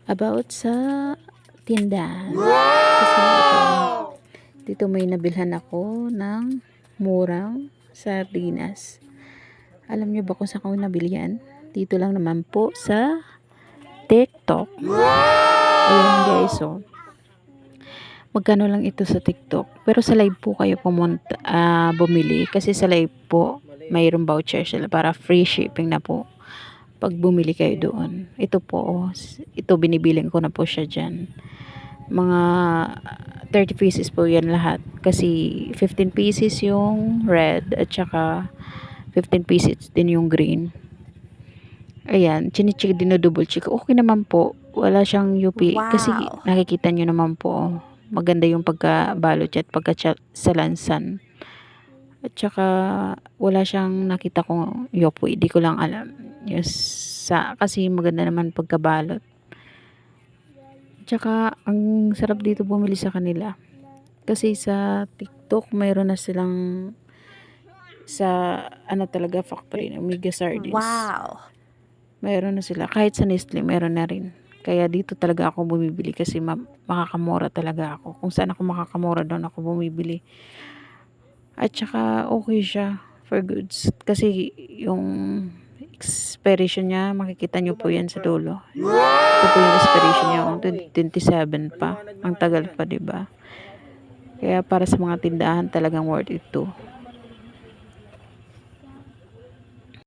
about sa tindahan. Kasi dito may nabilhan ako ng murang sardinas. Alam niyo ba kung saan ko nabili yan? Dito lang naman po sa TikTok. Ayan guys, so magkano lang ito sa TikTok. Pero sa live po kayo bumili. Kasi sa live po, mayroong voucher sila para free shipping na po. Pag bumili kayo doon. Ito po, ito binibiling ko na po siya dyan. Mga 30 pieces po yan lahat. Kasi 15 pieces yung red at saka 15 pieces din yung green. Ayan, chinichik, dinodouble check. Okay naman po. Wala siyang UP. Kasi nakikita nyo naman po. Maganda yung pagkabalot at pagkasalansan. At saka wala siyang nakita kong yopoy. Di ko lang alam. Yes, kasi maganda naman pagkabalot. At saka ang sarap dito bumili sa kanila. Kasi sa TikTok mayroon na silang sa talaga factory ng Mega Sardines. Wow! Mayroon na sila. Kahit sa Nestle mayroon na rin. Kaya dito talaga ako bumibili kasi makakamura talaga ako. Kung saan ako makakamura doon ako bumibili. At saka okay siya for goods. Kasi yung expiration niya, makikita nyo po yan sa dulo. Ito po yung expiration niya. 2027 pa. Ang tagal pa, diba? Kaya para sa mga tindahan talagang worth it to.